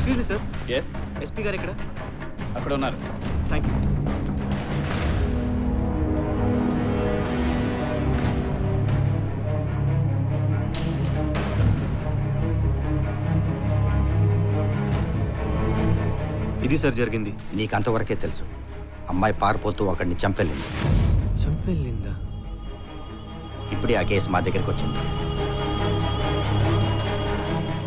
Excuse me sir. Yes, SP గారు ఎక్కడ? అక్కడ ఉన్నారు. Thank you. ఇది సార్ జరిగింది. నీకు అంతవరకే తెలుసు. అమ్మాయి పారిపోతూ అక్కడిని చంపెళ్ళింది. చంపెళ్ళిందా? ఇప్పుడే ఆ కేసు మా దగ్గరికి వచ్చింది.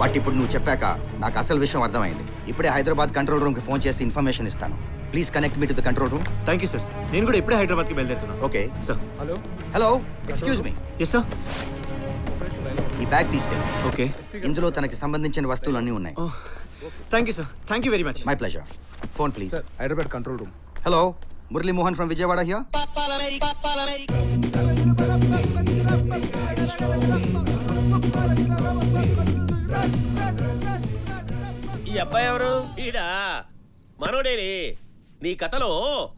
బట్ ఇప్పుడు నువ్వు చెప్పాక నాకు అసలు విషయం అర్థమైంది. ఇప్పుడే హైదరాబాద్ కంట్రోల్ రూమ్కి ఫోన్ చేసి ఇన్ఫర్మేషన్ ఇస్తాను. Please connect me to the control room. Thank you sir. నేను కూడా ఇప్పుడే హైదరాబాద్కి బయలుదేరుతున్నాను. Okay sir. Hello hello, excuse me. Yes sir. ఈ బ్యాగ్ తీసుకెళ్ళి. ఓకే. ఇందులో తనకి సంబంధించిన వస్తువులు అన్నీ ఉన్నాయి. Thank you sir. Thank you very much. My pleasure. Phone please. Hyderabad control room. Hello, Murali Mohan from Vijayawada here. ఈ అబ్బాయి ఎవరు? ఈడా మనోడేని. నీ కథలో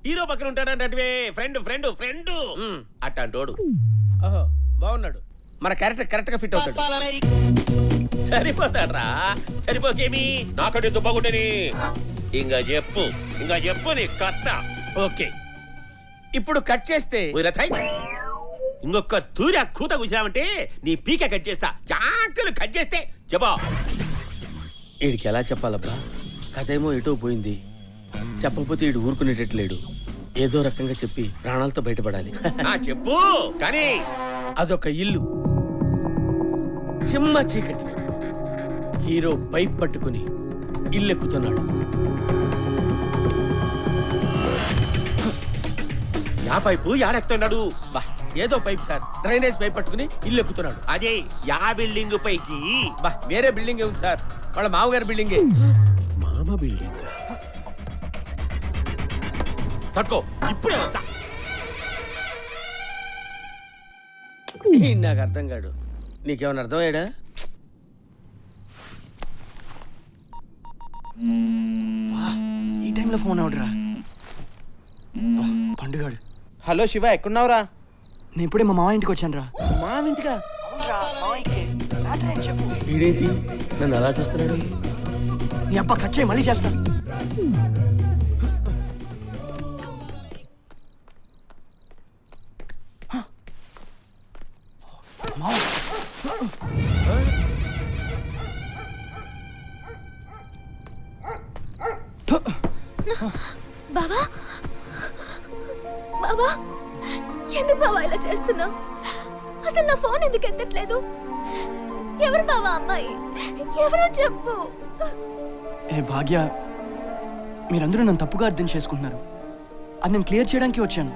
హీరో పక్కన ఉంటాడంటే ఫ్రెండ్ ఫ్రెండ్ ఫ్రెండ్ అట్టంటోడు. ఓహో, బాగున్నాడు. మన క్యారెక్టర్ కరెక్ట్ గా ఫిట్ అవుతాడు. సరిపోతాడ్రా. సరిపోకేమి నాకంటే దుబ్బగుంటేని. ఇంకా చెప్పు నీ కథ. ఓకే, ఇప్పుడు కట్ చేస్తే ఇంకొక తూరి ఆ కూత కూసామంటే నీ పీక కట్ చేస్తా. జాంకులు కట్ చేస్తే చెప్పా. వీడికి ఎలా చెప్పాలబ్బా? కథ ఏమో ఎటో పోయింది. చెప్పకపోతే వీడు ఊరుకునేటట్లేడు. ఏదో రకంగా చెప్పి ప్రాణాలతో బయటపడాలి. చెప్పు కానీ. అదొక ఇల్లు, చిమ్మ చీకటి. హీరో పైప్ పట్టుకుని ఇల్లెక్కుతున్నాడు. Yeah pipe యాడెక్కుతున్నాడు? బా, ఏదో పైప్ సార్, డ్రైనేజ్ పైప్ పట్టుకుని ఇల్లెక్కుతున్నాడు. అదే యా బిల్డింగ్ పైకి? బా, వేరే బిల్డింగ్ ఉంది సార్, వాళ్ళ మామగారి బిల్డింగే. మామ బిల్డింగ్. తట్టుకో, ఇప్పుడే వచ్చా. నాకు అర్థం కాడు. నీకేమైనా అర్థమయ్యాడా? ఈ టైంలో ఫోన్ అవడరా పండుగాడు. హలో శివ, ఎక్కడున్నావురా? నేను ఇప్పుడే మా మామ ఇంటికి వచ్చాను రా. మా ఇంటికా? వీడేంటి నన్ను అలా చూస్తున్నాడు? నీ అబ్బా కట్ చేయి, మళ్ళీ చేస్తా. బావా, బావా, ఎందుకు బావా ఇలా చేస్తున్నావు? అసలు నా ఫోన్ ఎందుకు ఎత్తట్లేదు? ఎవరు బావా అమ్మాయి? ఎవరో చెప్పు. ఏ భాగ్య, మీరందరూ నన్ను తప్పుగా అర్థం చేసుకుంటున్నారు. అది నేను క్లియర్ చేయడానికి వచ్చాను.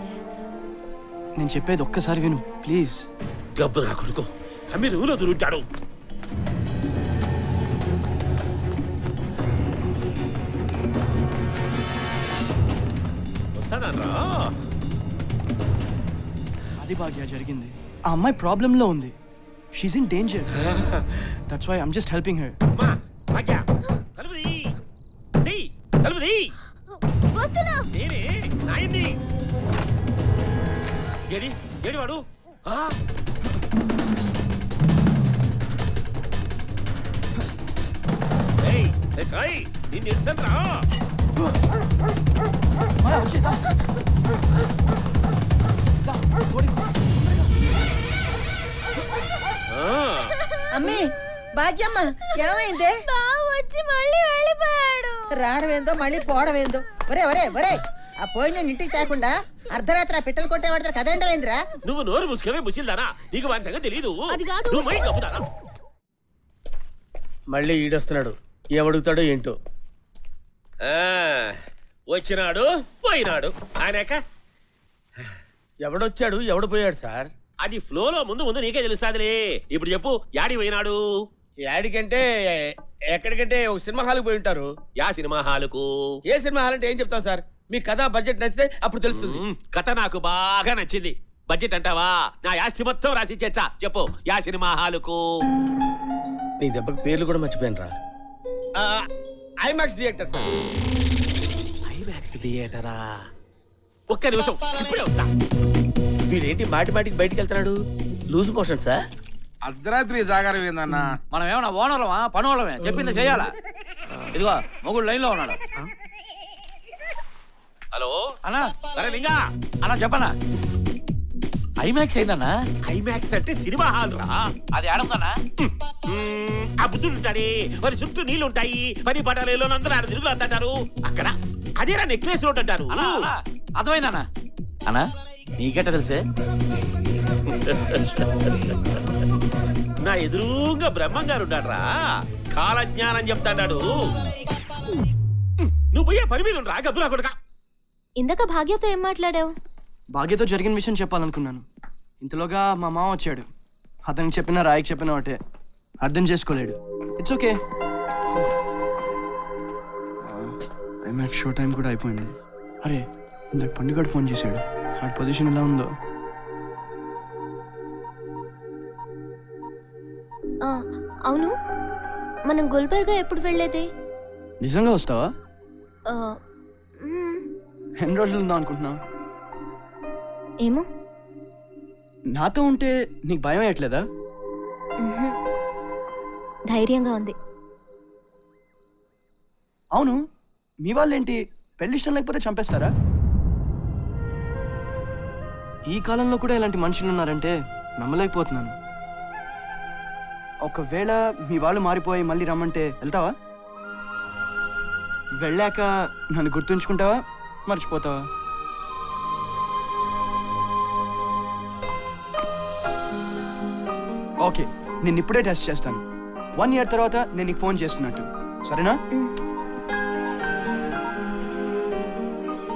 నేను చెప్పేది ఒక్కసారి విను ప్లీజ్. గబ్బు నా కొడుకు అమీర్ ఊరో దూరుంటాడు. వస్తానరా. అది భాగ్య జరిగింది. ఆ అమ్మాయి ప్రాబ్లంలో ఉంది. She's in danger. That's why I'm just helping her. అమ్మా భాగ్య, తలుపు తీ. తీ, తలుపు తీ. వస్తున్నా. నేనే నాయన్ని. ఏడి ఏడి వాడు? నిన్ను ఇస్తాను రా. అమ్మి, భాగ్యమ్మ, ఏమైందే? బావ వచ్చి మళ్ళీ వెళ్ళిపోయాడు. రావడమేందో మళ్ళీ పోవడమేందో. ఒరే ఒరే ఒరే, ఆ పోయిన ఇంటికి తేకుండా అర్ధరాత్రి ఆ పిట్టలు కొట్టేవాడతారు కదేంటవేంద్రా? నువ్వు నోరు ముసుకవే ముసిల్దానా? నీకు వారి సంగతి తెలీదు. అది కాదు. నువ్వు మై కప్పుదానా? మళ్ళీ ఈడొస్తున్నాడు. ఏమడుగుతాడో ఏంటో. వచ్చినాడు పోయినాడు. ఆయనక ఎవడొచ్చాడు ఎవడు పోయాడు సార్? అది ఫ్లోలో ముందు ముందు నీకే తెలుస్తాదిలే. ఇప్పుడు చెప్పు, యాడి పోయినాడు? యాడికంటే ఎక్కడికంటే ఒక సినిమా హాల్కి పోయి ఉంటారు. యా సినిమా హాలుకు? ఏ సినిమా హాల్ అంటే ఏం చెప్తాం సార్? మీ కథ బడ్జెట్ నచ్చితే అప్పుడు తెలుస్తుంది. కథ నాకు బాగా నచ్చింది. బడ్జెట్ అంటావా? నా యాస్తి మొత్తం రాసి చేచ్చా. చెప్పు, యా సినిమా హాలుకు? నీ దెబ్బకి పేర్లు కూడా మర్చిపోయాను రా. IMAX theatre sir. ఐమాక్స్ థియేటరా? ఒక్క నిమిషం, ఇప్పుడే వచ్చా. వీడేంటి మాటి మాటికి బయటికి వెళ్తున్నాడు? Loose motion sir. అర్ధరాత్రి జాగారం ఏందన్నా? మనం ఏమన్నా ఓనర్లమా పనోళ్ళమే? చెప్పింది చెయ్యాలా? ఇదిగో మొగుడు లైన్ లో ఉన్నాడు. హలో అన్నా అరే లింగా, అన్నా చెప్పనా ఐమాక్స్ అయిందన్నా. ఐమాక్స్ అంటే సినిమా హాల్ రా. అది ఆడుందన్నా. ఆ బుద్ధుడు ఉంటాడే, మరి చుట్టూ నీళ్లు ఉంటాయి, పని పటాలలో అందరూ ఆడ తిరుగులు అంటారు. అక్కడ అదేరా నెక్లెస్ రోడ్ అంటారు. అన్నా అన్నా, అర్థమైందన్నా. అన్నా నీకెట్ట తెలుసే? నా ఎదురుగా బ్రహ్మం గారు ఉంటాడ్రా, కాలజ్ఞానం చెప్తాడాడు. నువ్వు పోయే పని మీద రా గబ్బులా కొడుక. ఇందాక భాగ్యతో ఏం మాట్లాడావు? భాగ్యతో జరిగిన విషయం చెప్పాలనుకున్నాను. ఇంతలోగా మా మామ వచ్చాడు. అతనికి చెప్పినా రాయికి చెప్పినా ఒకటే, అర్థం చేసుకోలేడు. It's okay. IMAX show time కూడా అయిపోయింది. అరే ఇందాక పండుగడు ఫోన్ చేశాడు. ఆ పొజిషన్ ఎలా ఉందో. అవును, మనం గుల్బర్గా ఎప్పుడు వెళ్ళేది? నిజంగా వస్తావా? ఆ, మ్మ్, ఎన్ని రోజులు ఉందాం అనుకుంటున్నావు? ఏమో. నాతో ఉంటే నీకు భయం వేయట్లేదా? మ్హూ. ధైర్యంగా ఉంది. అవును, మీ వాళ్ళేంటి పెళ్లి ఇష్టం లేకపోతే చంపేస్తారా? ఈ కాలంలో కూడా ఇలాంటి మనుషులు ఉన్నారంటే నమ్మలేకపోతున్నాను. ఒకవేళ మీ వాళ్ళు మారిపోయి మళ్ళీ రమ్మంటే వెళ్తావా? వెళ్ళాక నన్ను గుర్తుంచుకుంటావా, మర్చిపోతావా? ఓకే, నేను ఇప్పుడే టెస్ట్ చేస్తాను. 1 year తర్వాత నేను నీకు ఫోన్ చేస్తున్నట్టు, సరేనా?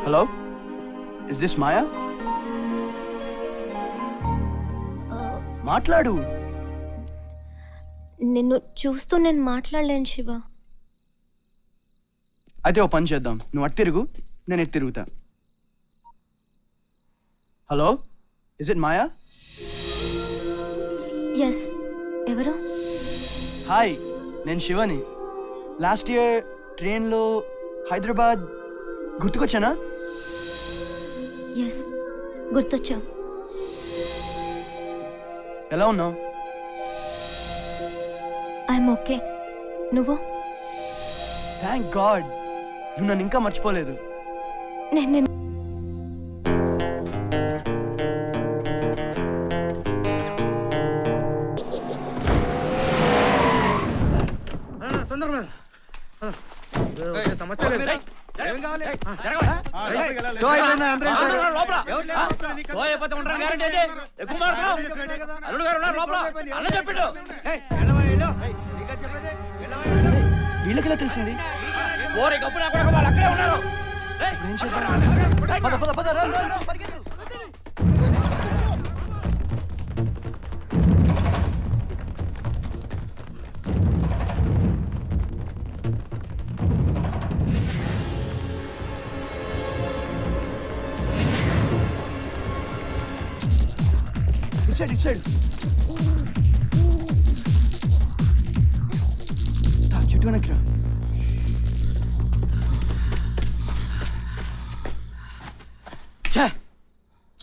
హలో, ఇస్ దిస్ మాయా? మాట్లాడు. నిన్ను చూస్తూ నేను మాట్లాడలేను శివ. అయితే ఓ పని చేద్దాం, నువ్వు అటు తిరుగు, నేను ఎటు తిరుగుతా. Hello, is it Maya? Yes, ఎవరు? హాయ్, నేను శివని. లాస్ట్ ఇయర్ ట్రైన్లో హైదరాబాద్ గుర్తుకొచ్చానా? ఎస్, గుర్తొచ్చావు. ఎలా ఉన్నావు? I'm okay. నువ్వు? థ్యాంక్ గాడ్, నువ్వు నన్ను ఇంకా మర్చిపోలేదు. నేను వీళ్ళకి ఎలా తెలిసింది? ఏం చేద్దాం? పద, పద, పద, రా, రా, రా, పరిగెత్తు. ఇటు సైడ్. చెట్టు వెనక్కి రా.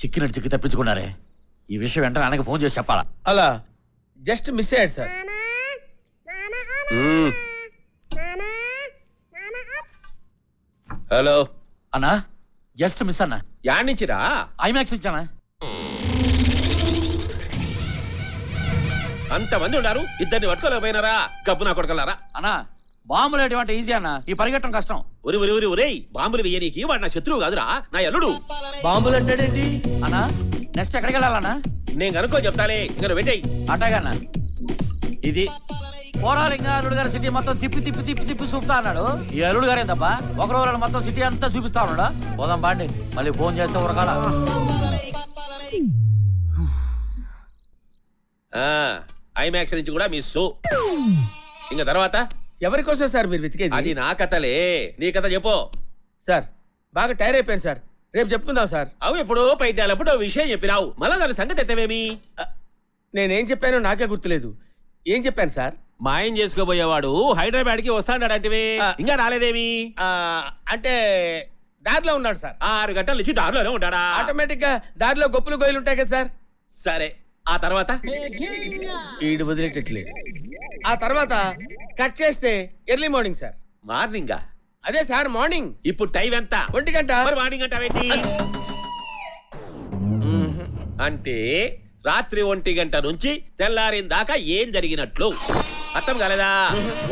చిక్కినట్టు చిక్కి తప్పించుకున్నారే. ఈ విషయం వెంటనే నాన్నకి ఫోన్ చేసి చెప్పాలా? అలా జస్ట్ మిస్ అయ్యాడు సార్. హలో అన్నా, జస్ట్ మిస్ అన్నా. యాడ్నించిరా? ఐమాక్స్ ఇచ్చానా? అంతమంది ఉన్నారు, ఇద్దరిని పట్టుకోలేకపోయినారా గబ్బు నా కొడకలారా. అన్నా బాంబులు వేయటం ఈజీ అన్నా, ఈ పరిగెట్టడం కష్టం. ఒరి ఒరి ఒరి ఒరేయ్, బాంబులు వెయ్యనీకి వాడు నా శత్రువు కాదురా, నా ఎల్లుడు. బాంబులు అంటాడేంటి? అన్నా నెక్స్ట్ ఎక్కడికి వెళ్ళాలన్నా? నేను కనుక్కో చెప్తాలే, ఇంకా పెట్టేయి. అట్టాగన్నా. ఇది పోరాలింగా అల్లుడు గారి సిటీ మొత్తం తిప్పి తిప్పి తిప్పి తిప్పి చూపుతా అన్నాడు. ఈ అల్లుడు గారు ఏందబ్బా ఒక రోజు మొత్తం సిటీ అంతా చూపిస్తా ఉన్నాడా? పోదాం బాండి, మళ్ళీ ఫోన్ చేస్తే ఉరకాల. ఐమాక్స్ నుంచి కూడా మిస్. ఇంకా తర్వాత ఎవరి కోసం సార్ మీరు వెతికేది? అది నా కథలే, నీ కథ చెప్పు. సార్ బాగా టైర్ అయిపోయాను సార్, రేపు చెప్పుకుందాం సార్. అవు ఎప్పుడో పైటాలప్పుడు విషయం చెప్పినావు, మళ్ళా దాని సంగతి ఎత్తవేమి? నేనేం చెప్పానో నాకే గుర్తులేదు. ఏం చెప్పాను సార్? మాయం చేసుకోబోయేవాడు హైదరాబాద్ కి వస్తాడంటే ఇంకా రాలేదేమి? అంటే దారిలో ఉన్నాడు సార్. 6 గంటల నుంచి దారిలోనే ఉంటాడా? ఆటోమేటిక్ గా దారిలో గొప్పలు గొయ్యలు ఉంటాయి కదా సార్. సరే, ఆ తర్వాత? ఈడు వదిలేటట్లేదు. ఆ తర్వాత కట్ చేస్తే ఎర్లీ మార్నింగ్ సార్. మార్నింగా? అదే సార్ మార్నింగ్ ఇప్పుడు టైం ఎంత? 1 గంట. మరి మార్నింగ్ అంటావేంటి? అంటే రాత్రి 1 గంట నుంచి తెల్లారిన దాకా ఏం జరిగినట్లు అర్థం కాలేదా?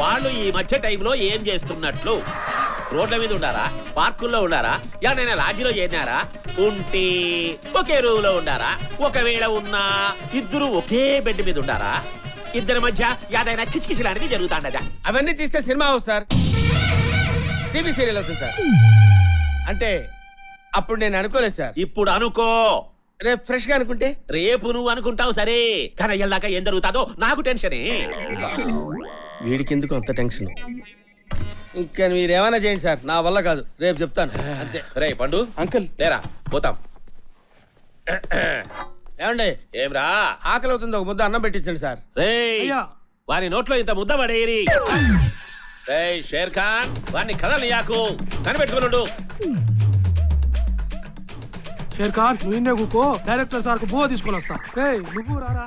వాళ్ళు ఈ మధ్య టైంలో ఏం చేస్తున్నట్లు? రోడ్ల మీద ఉండారా? పార్కుల్లో ఉండారా? ఎవరైనా లాడ్జిలో చేరినారా? ఉంటే ఒకే రూమ్ లో ఉండారా? ఒకవేళ ఉన్నా ఇద్దరు ఒకే బెడ్ మీద ఉండారా? ఇద్దరి మధ్య ఏదైనా కిచకిచి లాంటిది జరుగుతాండదా? అవన్నీ తీస్తే సినిమా అవుతుంది సార్, టీవీ సీరియల్ అవుతుంది సార్. అంటే అప్పుడు నేను అనుకోలేదు సార్. ఇప్పుడు అనుకో. రేపు ఫ్రెష్ గా అనుకుంటే రేపు నువ్వు అనుకుంటావు సరే, కానీ అయ్యేదాకా ఏం జరుగుతాదో నాకు టెన్షనే. వీడికి ఎందుకు అంత టెన్షన్? ఇంకా మీరేమైనా చేయండి సార్, నా వల్ల కాదు. రేపు చెప్తాను అంతే. రే పండు అంకుల్ లేరా పోతాం. ఏమండి, ఏమ్రా? ఆకలి అవుతుంది, ఒక ముద్ద అన్నం పెట్టించండి సార్. రేయ్ వారి నోట్లో ఇంత ముద్ద పడేరి. రేయ్ షేర్ ఖాన్ వారిని కదలియాకు, కనిపెట్టుకున్నాడు. షేర్ ఖాన్ నువ్వు ఇన్నే కూకో, డైరెక్టర్ సార్ కు బువ్వ తీసుకొని వస్తా. రేయ్ నువ్వు రారా.